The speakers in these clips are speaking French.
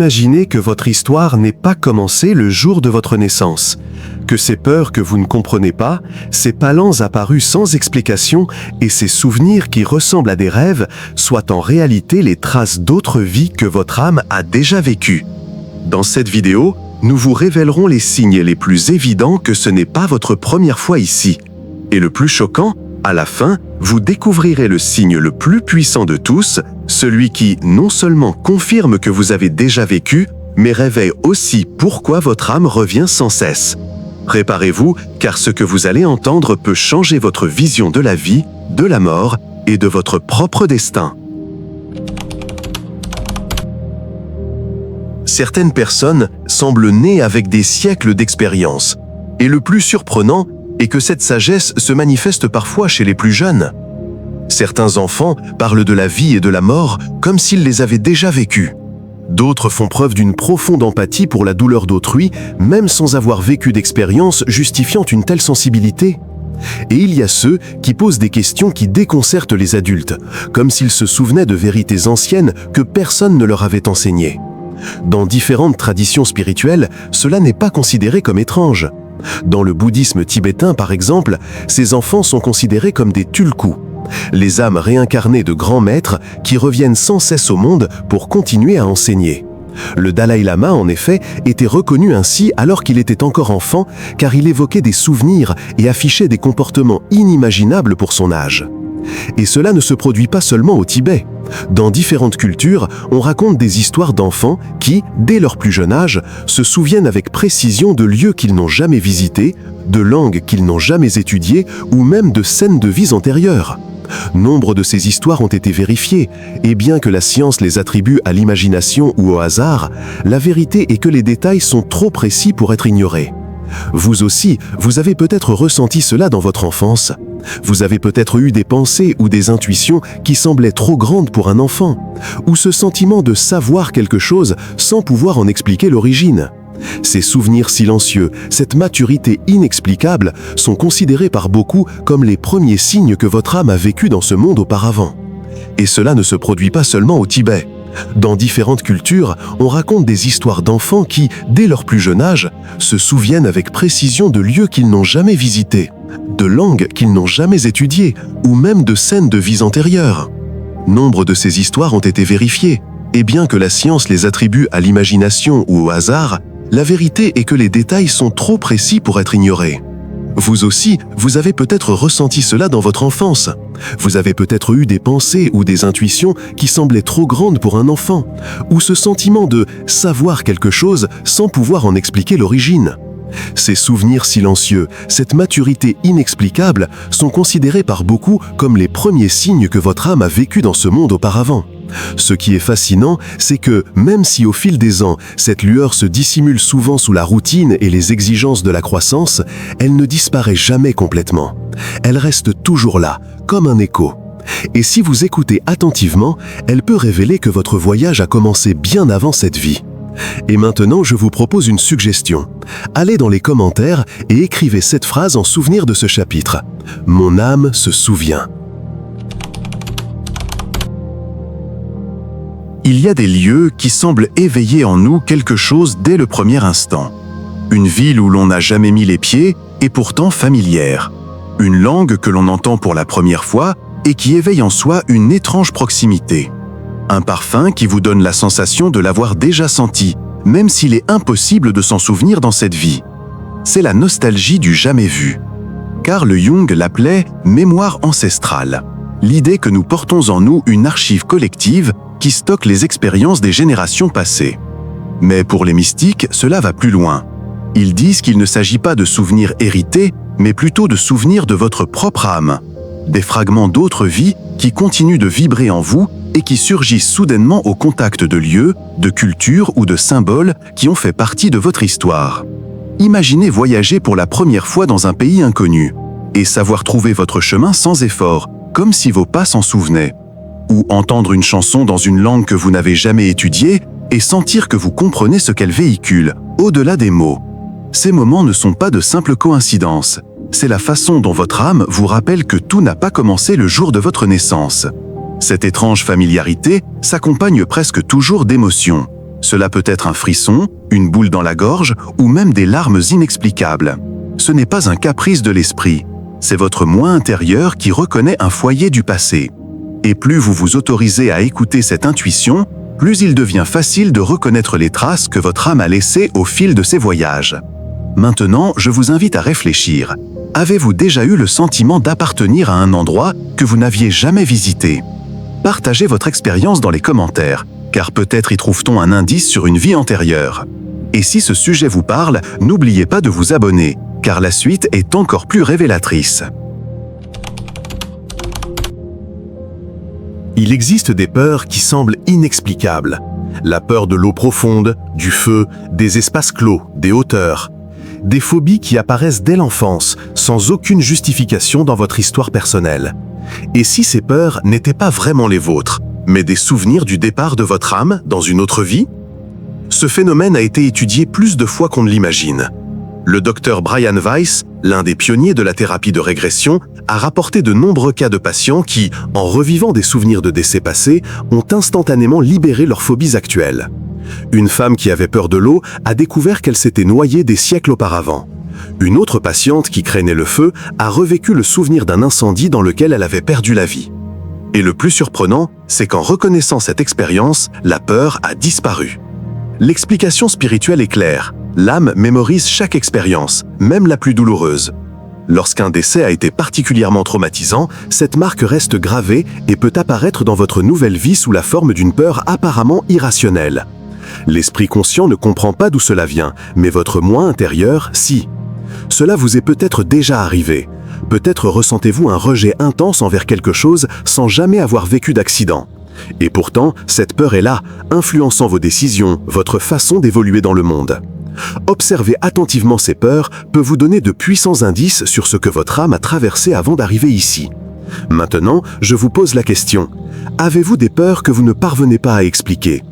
imaginez que votre histoire n'ait pas commencé le jour de votre naissance, que ces peurs que vous ne comprenez pas, ces palans apparus sans explication et ces souvenirs qui ressemblent à des rêves soient en réalité les traces d'autres vies que votre âme a déjà vécues. Dans cette vidéo, nous vous révélerons les signes les plus évidents que ce n'est pas votre première fois ici. Et le plus choquant, à la fin, vous découvrirez le signe le plus puissant de tous, celui qui non seulement confirme que vous avez déjà vécu, mais réveille aussi pourquoi votre âme revient sans cesse. Préparez-vous, car ce que vous allez entendre peut changer votre vision de la vie, de la mort et de votre propre destin. Certaines personnes semblent nées avec des siècles d'expérience. Et le plus surprenant est que cette sagesse se manifeste parfois chez les plus jeunes. Certains enfants parlent de la vie et de la mort comme s'ils les avaient déjà vécues. D'autres font preuve d'une profonde empathie pour la douleur d'autrui, même sans avoir vécu d'expérience justifiant une telle sensibilité. Et il y a ceux qui posent des questions qui déconcertent les adultes, comme s'ils se souvenaient de vérités anciennes que personne ne leur avait enseignées. Dans différentes traditions spirituelles, cela n'est pas considéré comme étrange. Dans le bouddhisme tibétain, par exemple, ces enfants sont considérés comme des tulkus, les âmes réincarnées de grands maîtres qui reviennent sans cesse au monde pour continuer à enseigner. Le Dalai Lama, en effet, était reconnu ainsi alors qu'il était encore enfant, car il évoquait des souvenirs et affichait des comportements inimaginables pour son âge. Et cela ne se produit pas seulement au Tibet. Dans différentes cultures, on raconte des histoires d'enfants qui, dès leur plus jeune âge, se souviennent avec précision de lieux qu'ils n'ont jamais visités, de langues qu'ils n'ont jamais étudiées ou même de scènes de vies antérieures. Nombre de ces histoires ont été vérifiées, et bien que la science les attribue à l'imagination ou au hasard, la vérité est que les détails sont trop précis pour être ignorés. Vous aussi, vous avez peut-être ressenti cela dans votre enfance. Vous avez peut-être eu des pensées ou des intuitions qui semblaient trop grandes pour un enfant, ou ce sentiment de savoir quelque chose sans pouvoir en expliquer l'origine. Ces souvenirs silencieux, cette maturité inexplicable, sont considérés par beaucoup comme les premiers signes que votre âme a vécu dans ce monde auparavant. Et cela ne se produit pas seulement au Tibet. Dans différentes cultures, on raconte des histoires d'enfants qui, dès leur plus jeune âge, se souviennent avec précision de lieux qu'ils n'ont jamais visités, de langues qu'ils n'ont jamais étudiées, ou même de scènes de vies antérieures. Nombre de ces histoires ont été vérifiées, et bien que la science les attribue à l'imagination ou au hasard, la vérité est que les détails sont trop précis pour être ignorés. Vous aussi, vous avez peut-être ressenti cela dans votre enfance. Vous avez peut-être eu des pensées ou des intuitions qui semblaient trop grandes pour un enfant, ou ce sentiment de savoir quelque chose sans pouvoir en expliquer l'origine. Ces souvenirs silencieux, cette maturité inexplicable, sont considérés par beaucoup comme les premiers signes que votre âme a vécu dans ce monde auparavant. Ce qui est fascinant, c'est que, même si au fil des ans, cette lueur se dissimule souvent sous la routine et les exigences de la croissance, elle ne disparaît jamais complètement. Elle reste toujours là, comme un écho. Et si vous écoutez attentivement, elle peut révéler que votre voyage a commencé bien avant cette vie. Et maintenant, je vous propose une suggestion. Allez dans les commentaires et écrivez cette phrase en souvenir de ce chapitre. « Mon âme se souvient ». Il y a des lieux qui semblent éveiller en nous quelque chose dès le premier instant. Une ville où l'on n'a jamais mis les pieds et pourtant familière. Une langue que l'on entend pour la première fois et qui éveille en soi une étrange proximité. Un parfum qui vous donne la sensation de l'avoir déjà senti, même s'il est impossible de s'en souvenir dans cette vie. C'est la nostalgie du jamais vu. Carl Jung l'appelait « mémoire ancestrale ». L'idée que nous portons en nous une archive collective qui stocke les expériences des générations passées. Mais pour les mystiques, cela va plus loin. Ils disent qu'il ne s'agit pas de souvenirs hérités, mais plutôt de souvenirs de votre propre âme. Des fragments d'autres vies qui continuent de vibrer en vous et qui surgissent soudainement au contact de lieux, de cultures ou de symboles qui ont fait partie de votre histoire. Imaginez voyager pour la première fois dans un pays inconnu et savoir trouver votre chemin sans effort, comme si vos pas s'en souvenaient. Ou entendre une chanson dans une langue que vous n'avez jamais étudiée et sentir que vous comprenez ce qu'elle véhicule, au-delà des mots. Ces moments ne sont pas de simples coïncidences. C'est la façon dont votre âme vous rappelle que tout n'a pas commencé le jour de votre naissance. Cette étrange familiarité s'accompagne presque toujours d'émotions. Cela peut être un frisson, une boule dans la gorge ou même des larmes inexplicables. Ce n'est pas un caprice de l'esprit, c'est votre moi intérieur qui reconnaît un foyer du passé. Et plus vous vous autorisez à écouter cette intuition, plus il devient facile de reconnaître les traces que votre âme a laissées au fil de ses voyages. Maintenant, je vous invite à réfléchir. Avez-vous déjà eu le sentiment d'appartenir à un endroit que vous n'aviez jamais visité? Partagez votre expérience dans les commentaires, car peut-être y trouve-t-on un indice sur une vie antérieure. Et si ce sujet vous parle, n'oubliez pas de vous abonner, car la suite est encore plus révélatrice. Il existe des peurs qui semblent inexplicables. La peur de l'eau profonde, du feu, des espaces clos, des hauteurs. Des phobies qui apparaissent dès l'enfance, sans aucune justification dans votre histoire personnelle. Et si ces peurs n'étaient pas vraiment les vôtres, mais des souvenirs du départ de votre âme dans une autre vie? Ce phénomène a été étudié plus de fois qu'on ne l'imagine. Le docteur Brian Weiss, l'un des pionniers de la thérapie de régression, a rapporté de nombreux cas de patients qui, en revivant des souvenirs de décès passés, ont instantanément libéré leurs phobies actuelles. Une femme qui avait peur de l'eau a découvert qu'elle s'était noyée des siècles auparavant. Une autre patiente qui craignait le feu a revécu le souvenir d'un incendie dans lequel elle avait perdu la vie. Et le plus surprenant, c'est qu'en reconnaissant cette expérience, la peur a disparu. L'explication spirituelle est claire. L'âme mémorise chaque expérience, même la plus douloureuse. Lorsqu'un décès a été particulièrement traumatisant, cette marque reste gravée et peut apparaître dans votre nouvelle vie sous la forme d'une peur apparemment irrationnelle. L'esprit conscient ne comprend pas d'où cela vient, mais votre moi intérieur, si. Cela vous est peut-être déjà arrivé. Peut-être ressentez-vous un rejet intense envers quelque chose sans jamais avoir vécu d'accident. Et pourtant, cette peur est là, influençant vos décisions, votre façon d'évoluer dans le monde. Observer attentivement ces peurs peut vous donner de puissants indices sur ce que votre âme a traversé avant d'arriver ici. Maintenant, je vous pose la question. Avez-vous des peurs que vous ne parvenez pas à expliquer?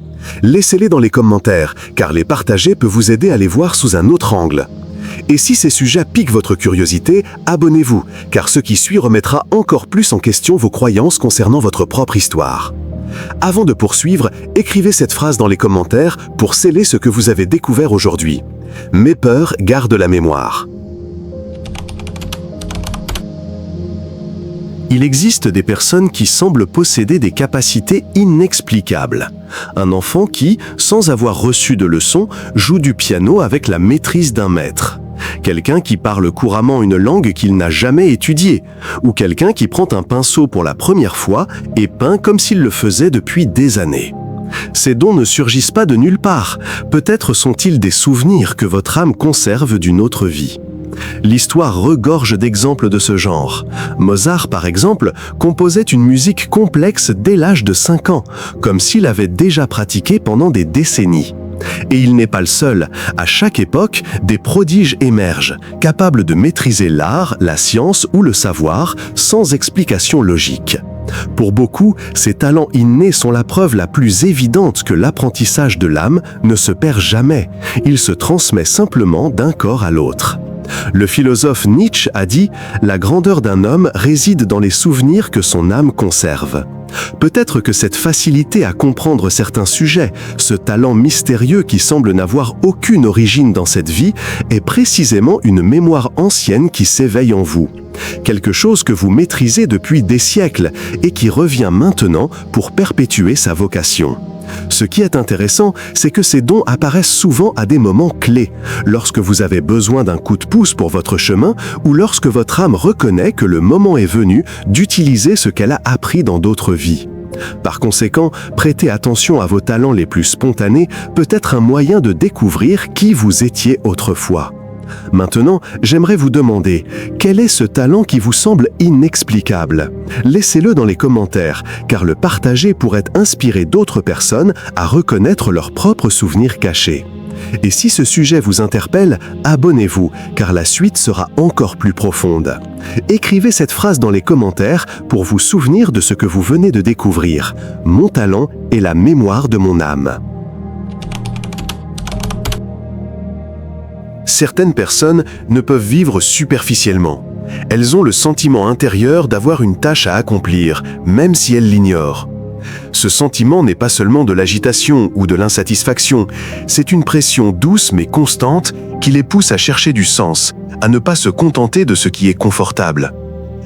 Laissez-les dans les commentaires, car les partager peut vous aider à les voir sous un autre angle. Et si ces sujets piquent votre curiosité, abonnez-vous, car ce qui suit remettra encore plus en question vos croyances concernant votre propre histoire. Avant de poursuivre, écrivez cette phrase dans les commentaires pour sceller ce que vous avez découvert aujourd'hui. Mes peurs gardent la mémoire. Il existe des personnes qui semblent posséder des capacités inexplicables. Un enfant qui, sans avoir reçu de leçons, joue du piano avec la maîtrise d'un maître. Quelqu'un qui parle couramment une langue qu'il n'a jamais étudiée. Ou quelqu'un qui prend un pinceau pour la première fois et peint comme s'il le faisait depuis des années. Ces dons ne surgissent pas de nulle part. Peut-être sont-ils des souvenirs que votre âme conserve d'une autre vie. L'histoire regorge d'exemples de ce genre. Mozart, par exemple, composait une musique complexe dès l'âge de 5 ans, comme s'il avait déjà pratiqué pendant des décennies. Et il n'est pas le seul. À chaque époque, des prodiges émergent, capables de maîtriser l'art, la science ou le savoir, sans explication logique. Pour beaucoup, ces talents innés sont la preuve la plus évidente que l'apprentissage de l'âme ne se perd jamais. Il se transmet simplement d'un corps à l'autre. Le philosophe Nietzsche a dit « La grandeur d'un homme réside dans les souvenirs que son âme conserve ». Peut-être que cette facilité à comprendre certains sujets, ce talent mystérieux qui semble n'avoir aucune origine dans cette vie, est précisément une mémoire ancienne qui s'éveille en vous. Quelque chose que vous maîtrisez depuis des siècles et qui revient maintenant pour perpétuer sa vocation. Ce qui est intéressant, c'est que ces dons apparaissent souvent à des moments clés, lorsque vous avez besoin d'un coup de pouce pour votre chemin ou lorsque votre âme reconnaît que le moment est venu d'utiliser ce qu'elle a appris dans d'autres vies. Par conséquent, prêter attention à vos talents les plus spontanés peut être un moyen de découvrir qui vous étiez autrefois. Maintenant, j'aimerais vous demander, quel est ce talent qui vous semble inexplicable? Laissez-le dans les commentaires, car le partager pourrait inspirer d'autres personnes à reconnaître leurs propres souvenirs cachés. Et si ce sujet vous interpelle, abonnez-vous, car la suite sera encore plus profonde. Écrivez cette phrase dans les commentaires pour vous souvenir de ce que vous venez de découvrir. Mon talent est la mémoire de mon âme. Certaines personnes ne peuvent vivre superficiellement. Elles ont le sentiment intérieur d'avoir une tâche à accomplir, même si elles l'ignorent. Ce sentiment n'est pas seulement de l'agitation ou de l'insatisfaction, c'est une pression douce mais constante qui les pousse à chercher du sens, à ne pas se contenter de ce qui est confortable.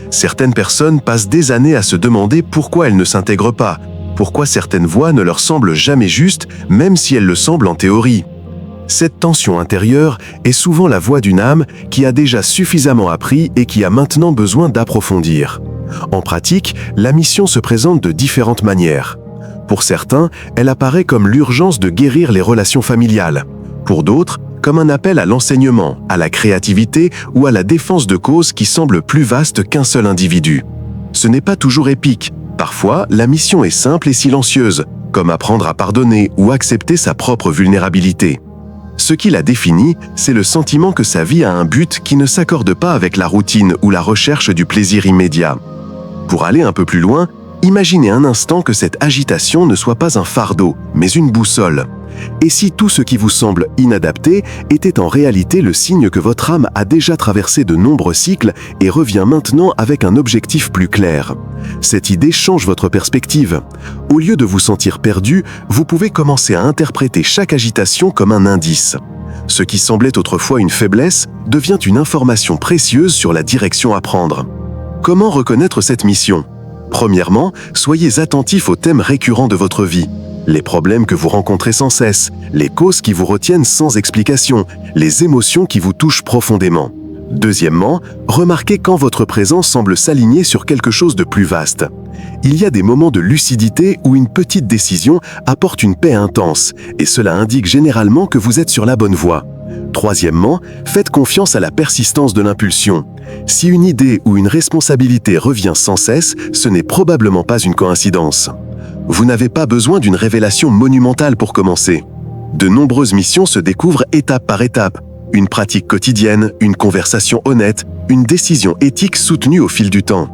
Certaines personnes passent des années à se demander pourquoi elles ne s'intègrent pas, pourquoi certaines voies ne leur semblent jamais justes, même si elles le semblent en théorie. Cette tension intérieure est souvent la voix d'une âme qui a déjà suffisamment appris et qui a maintenant besoin d'approfondir. En pratique, la mission se présente de différentes manières. Pour certains, elle apparaît comme l'urgence de guérir les relations familiales. Pour d'autres, comme un appel à l'enseignement, à la créativité ou à la défense de causes qui semblent plus vastes qu'un seul individu. Ce n'est pas toujours épique. Parfois, la mission est simple et silencieuse, comme apprendre à pardonner ou accepter sa propre vulnérabilité. Ce qui la définit, c'est le sentiment que sa vie a un but qui ne s'accorde pas avec la routine ou la recherche du plaisir immédiat. Pour aller un peu plus loin, imaginez un instant que cette agitation ne soit pas un fardeau, mais une boussole. Et si tout ce qui vous semble inadapté était en réalité le signe que votre âme a déjà traversé de nombreux cycles et revient maintenant avec un objectif plus clair? Cette idée change votre perspective. Au lieu de vous sentir perdu, vous pouvez commencer à interpréter chaque agitation comme un indice. Ce qui semblait autrefois une faiblesse devient une information précieuse sur la direction à prendre. Comment reconnaître cette mission? Premièrement, soyez attentif aux thèmes récurrents de votre vie. Les problèmes que vous rencontrez sans cesse, les causes qui vous retiennent sans explication, les émotions qui vous touchent profondément. Deuxièmement, remarquez quand votre présence semble s'aligner sur quelque chose de plus vaste. Il y a des moments de lucidité où une petite décision apporte une paix intense, et cela indique généralement que vous êtes sur la bonne voie. Troisièmement, faites confiance à la persistance de l'impulsion. Si une idée ou une responsabilité revient sans cesse, ce n'est probablement pas une coïncidence. Vous n'avez pas besoin d'une révélation monumentale pour commencer. De nombreuses missions se découvrent étape par étape. Une pratique quotidienne, une conversation honnête, une décision éthique soutenue au fil du temps.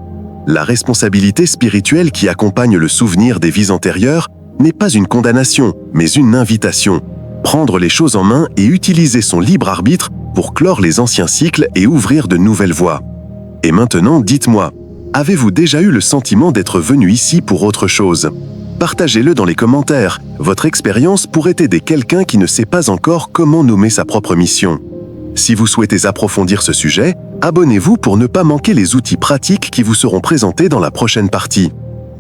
La responsabilité spirituelle qui accompagne le souvenir des vies antérieures n'est pas une condamnation, mais une invitation. Prendre les choses en main et utiliser son libre arbitre pour clore les anciens cycles et ouvrir de nouvelles voies. Et maintenant, dites-moi, avez-vous déjà eu le sentiment d'être venu ici pour autre chose? Partagez-le dans les commentaires. Votre expérience pourrait aider quelqu'un qui ne sait pas encore comment nommer sa propre mission. Si vous souhaitez approfondir ce sujet, abonnez-vous pour ne pas manquer les outils pratiques qui vous seront présentés dans la prochaine partie.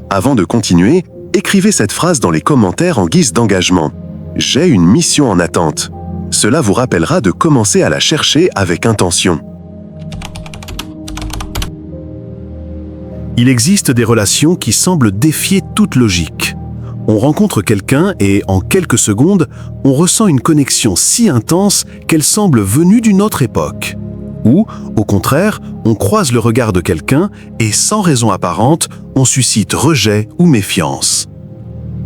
Avant de continuer, écrivez cette phrase dans les commentaires en guise d'engagement. J'ai une mission en attente. Cela vous rappellera de commencer à la chercher avec intention. Il existe des relations qui semblent défier toute logique. On rencontre quelqu'un et, en quelques secondes, on ressent une connexion si intense qu'elle semble venue d'une autre époque. Ou, au contraire, on croise le regard de quelqu'un et, sans raison apparente, on suscite rejet ou méfiance.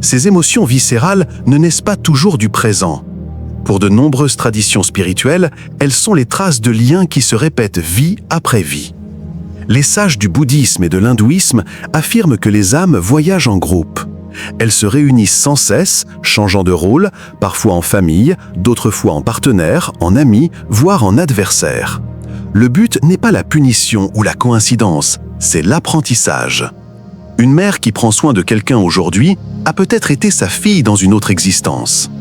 Ces émotions viscérales ne naissent pas toujours du présent. Pour de nombreuses traditions spirituelles, elles sont les traces de liens qui se répètent vie après vie. Les sages du bouddhisme et de l'hindouisme affirment que les âmes voyagent en groupe. Elles se réunissent sans cesse, changeant de rôle, parfois en famille, d'autres fois en partenaire, en amis, voire en adversaire. Le but n'est pas la punition ou la coïncidence, c'est l'apprentissage. Une mère qui prend soin de quelqu'un aujourd'hui a peut-être été sa fille dans une autre existence.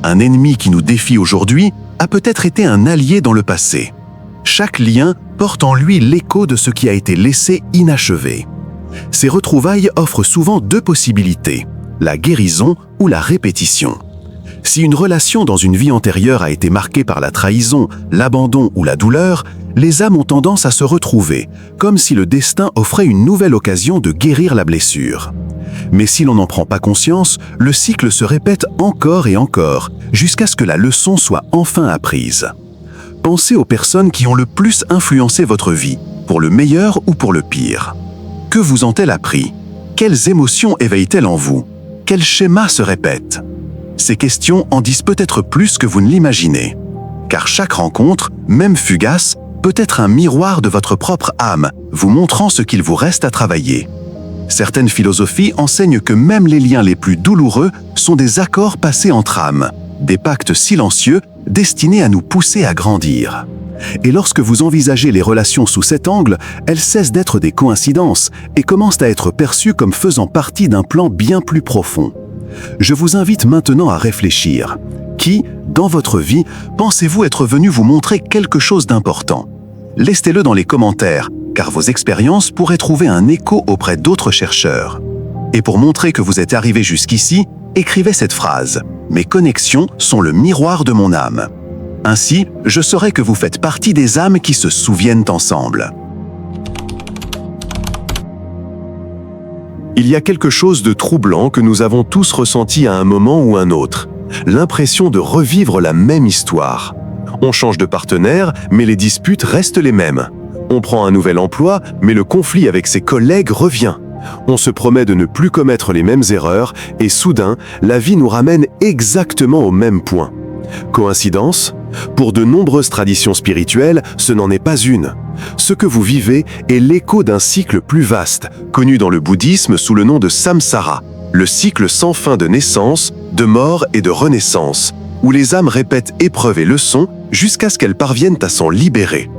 Un ennemi qui nous défie aujourd'hui a peut-être été un allié dans le passé. Chaque lien porte en lui l'écho de ce qui a été laissé inachevé. Ces retrouvailles offrent souvent deux possibilités, la guérison ou la répétition. Si une relation dans une vie antérieure a été marquée par la trahison, l'abandon ou la douleur, les âmes ont tendance à se retrouver, comme si le destin offrait une nouvelle occasion de guérir la blessure. Mais si l'on n'en prend pas conscience, le cycle se répète encore et encore, jusqu'à ce que la leçon soit enfin apprise. Pensez aux personnes qui ont le plus influencé votre vie, pour le meilleur ou pour le pire. Que vous ont-elles appris? Quelles émotions éveillent-elles en vous? Quels schémas se répètent? Ces questions en disent peut-être plus que vous ne l'imaginez. Car chaque rencontre, même fugace, peut être un miroir de votre propre âme, vous montrant ce qu'il vous reste à travailler. Certaines philosophies enseignent que même les liens les plus douloureux sont des accords passés entre âmes. des pactes silencieux destinés à nous pousser à grandir. Et lorsque vous envisagez les relations sous cet angle, elles cessent d'être des coïncidences et commencent à être perçues comme faisant partie d'un plan bien plus profond. Je vous invite maintenant à réfléchir. Qui, dans votre vie, pensez-vous être venu vous montrer quelque chose d'important? Laissez-le dans les commentaires, car vos expériences pourraient trouver un écho auprès d'autres chercheurs. Et pour montrer que vous êtes arrivé jusqu'ici, écrivez cette phrase: « Mes connexions sont le miroir de mon âme ». Ainsi, je saurai que vous faites partie des âmes qui se souviennent ensemble. Il y a quelque chose de troublant que nous avons tous ressenti à un moment ou un autre. L'impression de revivre la même histoire. On change de partenaire, mais les disputes restent les mêmes. On prend un nouvel emploi, mais le conflit avec ses collègues revient. On se promet de ne plus commettre les mêmes erreurs, et soudain, la vie nous ramène exactement au même point. Coïncidence? Pour de nombreuses traditions spirituelles, ce n'en est pas une. Ce que vous vivez est l'écho d'un cycle plus vaste, connu dans le bouddhisme sous le nom de samsara, le cycle sans fin de naissance, de mort et de renaissance, où les âmes répètent épreuves et leçons jusqu'à ce qu'elles parviennent à s'en libérer.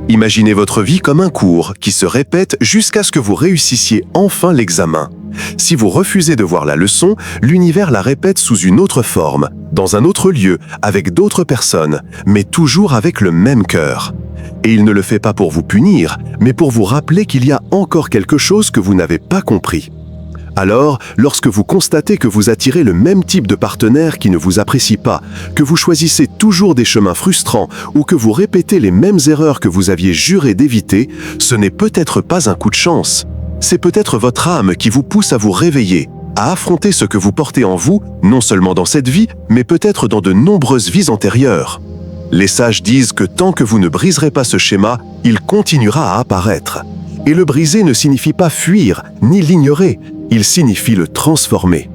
Imaginez votre vie comme un cours qui se répète jusqu'à ce que vous réussissiez enfin l'examen. Si vous refusez de voir la leçon, l'univers la répète sous une autre forme, dans un autre lieu, avec d'autres personnes, mais toujours avec le même cœur. Et il ne le fait pas pour vous punir, mais pour vous rappeler qu'il y a encore quelque chose que vous n'avez pas compris. Alors, lorsque vous constatez que vous attirez le même type de partenaire qui ne vous apprécie pas, que vous choisissez toujours des chemins frustrants ou que vous répétez les mêmes erreurs que vous aviez juré d'éviter, ce n'est peut-être pas un coup de chance. C'est peut-être votre âme qui vous pousse à vous réveiller, à affronter ce que vous portez en vous, non seulement dans cette vie, mais peut-être dans de nombreuses vies antérieures. Les sages disent que tant que vous ne briserez pas ce schéma, il continuera à apparaître. Et le briser ne signifie pas fuir, ni l'ignorer, il signifie le transformer.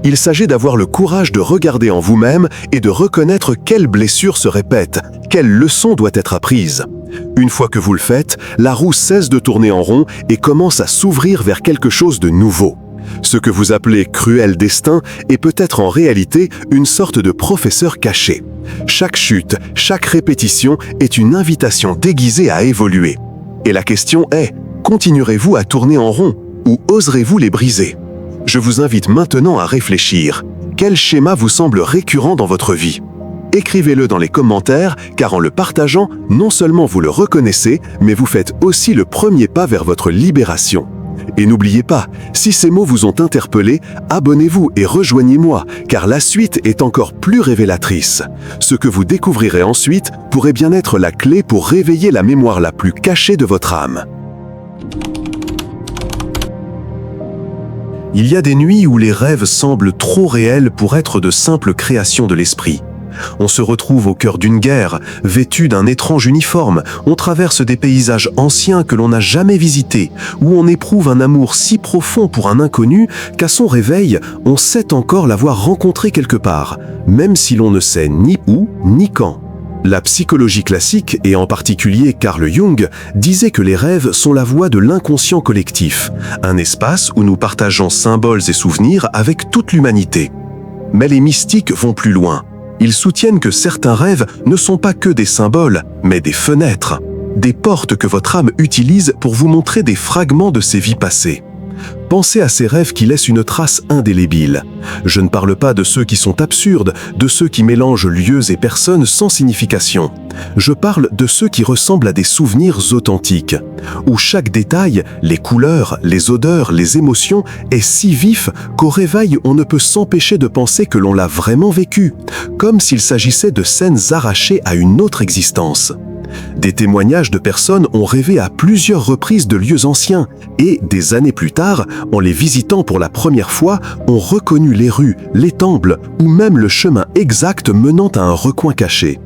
Il s'agit d'avoir le courage de regarder en vous-même et de reconnaître quelle blessure se répète, quelle leçon doit être apprise. Une fois que vous le faites, la roue cesse de tourner en rond et commence à s'ouvrir vers quelque chose de nouveau. Ce que vous appelez cruel destin est peut-être en réalité une sorte de professeur caché. Chaque chute, chaque répétition est une invitation déguisée à évoluer. Et la question est, continuerez-vous à tourner en rond ou oserez-vous les briser? Je vous invite maintenant à réfléchir. Quel schéma vous semble récurrent dans votre vie? Écrivez-le dans les commentaires, car en le partageant, non seulement vous le reconnaissez, mais vous faites aussi le premier pas vers votre libération. Et n'oubliez pas, si ces mots vous ont interpellé, abonnez-vous et rejoignez-moi, car la suite est encore plus révélatrice. Ce que vous découvrirez ensuite pourrait bien être la clé pour réveiller la mémoire la plus cachée de votre âme. Il y a des nuits où les rêves semblent trop réels pour être de simples créations de l'esprit. On se retrouve au cœur d'une guerre, vêtu d'un étrange uniforme, on traverse des paysages anciens que l'on n'a jamais visités, où on éprouve un amour si profond pour un inconnu qu'à son réveil, on sait encore l'avoir rencontré quelque part, même si l'on ne sait ni où ni quand. La psychologie classique, et en particulier Carl Jung, disait que les rêves sont la voie de l'inconscient collectif, un espace où nous partageons symboles et souvenirs avec toute l'humanité. Mais les mystiques vont plus loin. Ils soutiennent que certains rêves ne sont pas que des symboles, mais des fenêtres, des portes que votre âme utilise pour vous montrer des fragments de ses vies passées. Pensez à ces rêves qui laissent une trace indélébile. Je ne parle pas de ceux qui sont absurdes, de ceux qui mélangent lieux et personnes sans signification. Je parle de ceux qui ressemblent à des souvenirs authentiques, où chaque détail, les couleurs, les odeurs, les émotions, est si vif qu'au réveil on ne peut s'empêcher de penser que l'on l'a vraiment vécu, comme s'il s'agissait de scènes arrachées à une autre existence. Des témoignages de personnes ont rêvé à plusieurs reprises de lieux anciens et, des années plus tard, en les visitant pour la première fois, ont reconnu les rues, les temples ou même le chemin exact menant à un recoin caché.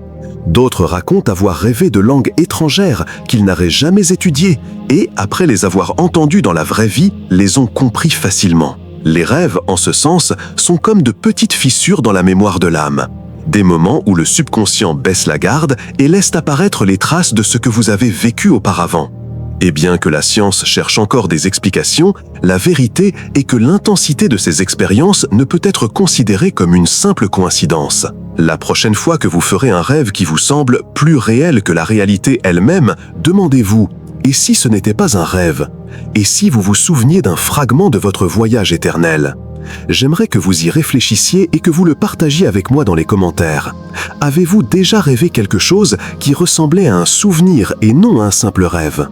D'autres racontent avoir rêvé de langues étrangères qu'ils n'auraient jamais étudiées et, après les avoir entendues dans la vraie vie, les ont compris facilement. Les rêves, en ce sens, sont comme de petites fissures dans la mémoire de l'âme. Des moments où le subconscient baisse la garde et laisse apparaître les traces de ce que vous avez vécu auparavant. Et bien que la science cherche encore des explications, la vérité est que l'intensité de ces expériences ne peut être considérée comme une simple coïncidence. La prochaine fois que vous ferez un rêve qui vous semble plus réel que la réalité elle-même, demandez-vous « Et si ce n'était pas un rêve ? Et si vous vous souveniez d'un fragment de votre voyage éternel ?» J'aimerais que vous y réfléchissiez et que vous le partagiez avec moi dans les commentaires. Avez-vous déjà rêvé quelque chose qui ressemblait à un souvenir et non à un simple rêve ?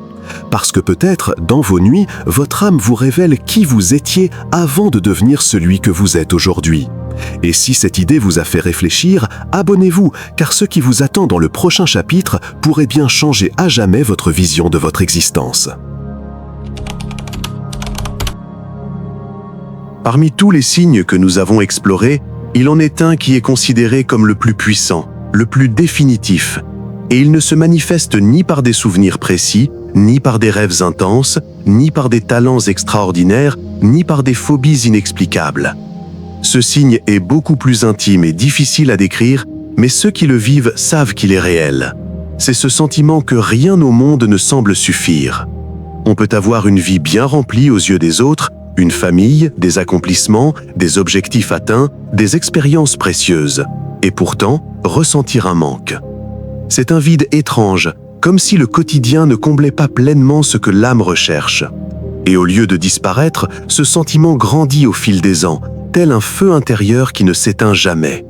Parce que peut-être, dans vos nuits, votre âme vous révèle qui vous étiez avant de devenir celui que vous êtes aujourd'hui. Et si cette idée vous a fait réfléchir, abonnez-vous, car ce qui vous attend dans le prochain chapitre pourrait bien changer à jamais votre vision de votre existence. Parmi tous les signes que nous avons explorés, il en est un qui est considéré comme le plus puissant, le plus définitif, et il ne se manifeste ni par des souvenirs précis, ni par des rêves intenses, ni par des talents extraordinaires, ni par des phobies inexplicables. Ce signe est beaucoup plus intime et difficile à décrire, mais ceux qui le vivent savent qu'il est réel. C'est ce sentiment que rien au monde ne semble suffire. On peut avoir une vie bien remplie aux yeux des autres, une famille, des accomplissements, des objectifs atteints, des expériences précieuses, et pourtant ressentir un manque. C'est un vide étrange, comme si le quotidien ne comblait pas pleinement ce que l'âme recherche. Et au lieu de disparaître, ce sentiment grandit au fil des ans, tel un feu intérieur qui ne s'éteint jamais.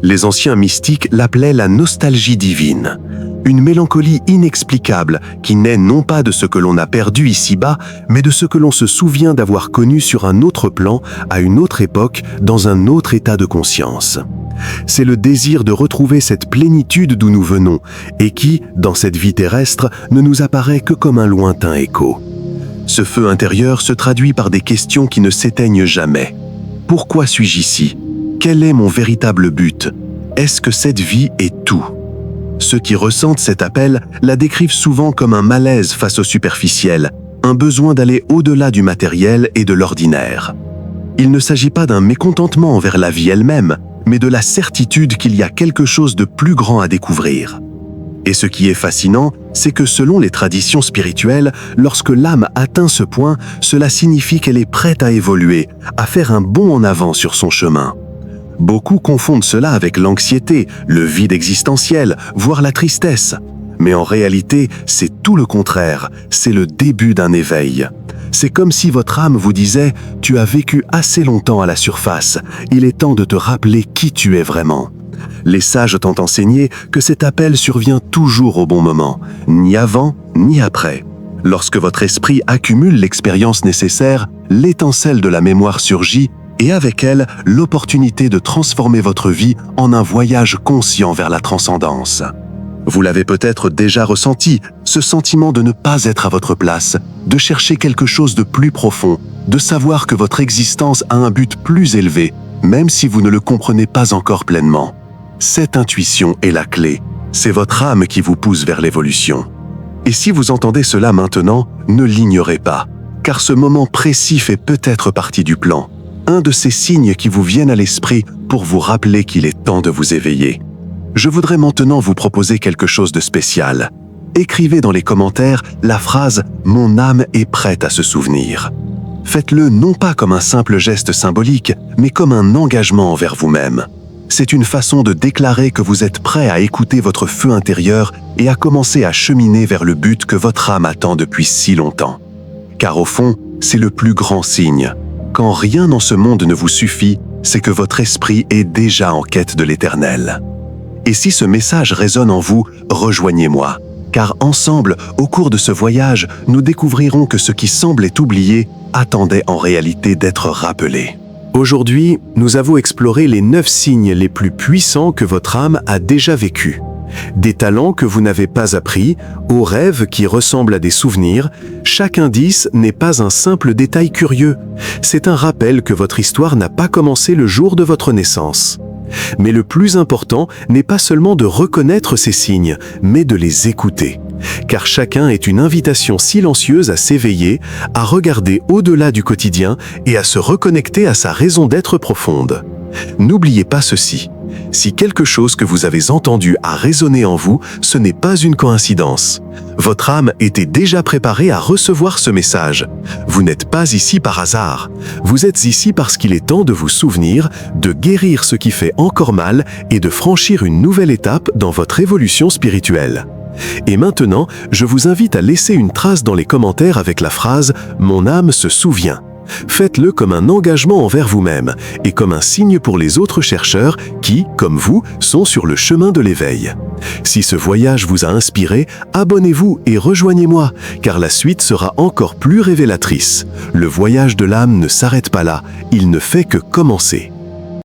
Les anciens mystiques l'appelaient la nostalgie divine, une mélancolie inexplicable qui naît non pas de ce que l'on a perdu ici-bas, mais de ce que l'on se souvient d'avoir connu sur un autre plan, à une autre époque, dans un autre état de conscience. C'est le désir de retrouver cette plénitude d'où nous venons, et qui, dans cette vie terrestre, ne nous apparaît que comme un lointain écho. Ce feu intérieur se traduit par des questions qui ne s'éteignent jamais. Pourquoi suis-je ici ? Quel est mon véritable but ? Est-ce que cette vie est tout ? Ceux qui ressentent cet appel la décrivent souvent comme un malaise face au superficiel, un besoin d'aller au-delà du matériel et de l'ordinaire. Il ne s'agit pas d'un mécontentement envers la vie elle-même, mais de la certitude qu'il y a quelque chose de plus grand à découvrir. Et ce qui est fascinant, c'est que selon les traditions spirituelles, lorsque l'âme atteint ce point, cela signifie qu'elle est prête à évoluer, à faire un bond en avant sur son chemin. Beaucoup confondent cela avec l'anxiété, le vide existentiel, voire la tristesse. Mais en réalité, c'est tout le contraire, c'est le début d'un éveil. C'est comme si votre âme vous disait « Tu as vécu assez longtemps à la surface, il est temps de te rappeler qui tu es vraiment ». Les sages t'ont enseigné que cet appel survient toujours au bon moment, ni avant, ni après. Lorsque votre esprit accumule l'expérience nécessaire, l'étincelle de la mémoire surgit et avec elle, l'opportunité de transformer votre vie en un voyage conscient vers la transcendance. Vous l'avez peut-être déjà ressenti, ce sentiment de ne pas être à votre place, de chercher quelque chose de plus profond, de savoir que votre existence a un but plus élevé, même si vous ne le comprenez pas encore pleinement. Cette intuition est la clé, c'est votre âme qui vous pousse vers l'évolution. Et si vous entendez cela maintenant, ne l'ignorez pas, car ce moment précis fait peut-être partie du plan. Un de ces signes qui vous viennent à l'esprit pour vous rappeler qu'il est temps de vous éveiller. Je voudrais maintenant vous proposer quelque chose de spécial. Écrivez dans les commentaires la phrase « Mon âme est prête à se souvenir ». Faites-le non pas comme un simple geste symbolique, mais comme un engagement envers vous-même. C'est une façon de déclarer que vous êtes prêt à écouter votre feu intérieur et à commencer à cheminer vers le but que votre âme attend depuis si longtemps. Car au fond, c'est le plus grand signe. Quand rien dans ce monde ne vous suffit, c'est que votre esprit est déjà en quête de l'éternel. Et si ce message résonne en vous, rejoignez-moi. Car ensemble, au cours de ce voyage, nous découvrirons que ce qui semblait oublié attendait en réalité d'être rappelé. Aujourd'hui, nous avons exploré les 9 signes les plus puissants que votre âme a déjà vécus. Des talents que vous n'avez pas appris, aux rêves qui ressemblent à des souvenirs, chaque indice n'est pas un simple détail curieux. C'est un rappel que votre histoire n'a pas commencé le jour de votre naissance. Mais le plus important n'est pas seulement de reconnaître ces signes, mais de les écouter. Car chacun est une invitation silencieuse à s'éveiller, à regarder au-delà du quotidien et à se reconnecter à sa raison d'être profonde. N'oubliez pas ceci. Si quelque chose que vous avez entendu a résonné en vous, ce n'est pas une coïncidence. Votre âme était déjà préparée à recevoir ce message. Vous n'êtes pas ici par hasard. Vous êtes ici parce qu'il est temps de vous souvenir, de guérir ce qui fait encore mal et de franchir une nouvelle étape dans votre évolution spirituelle. Et maintenant, je vous invite à laisser une trace dans les commentaires avec la phrase « Mon âme se souvient ». Faites-le comme un engagement envers vous-même et comme un signe pour les autres chercheurs qui, comme vous, sont sur le chemin de l'éveil. Si ce voyage vous a inspiré, abonnez-vous et rejoignez-moi, car la suite sera encore plus révélatrice. Le voyage de l'âme ne s'arrête pas là, il ne fait que commencer.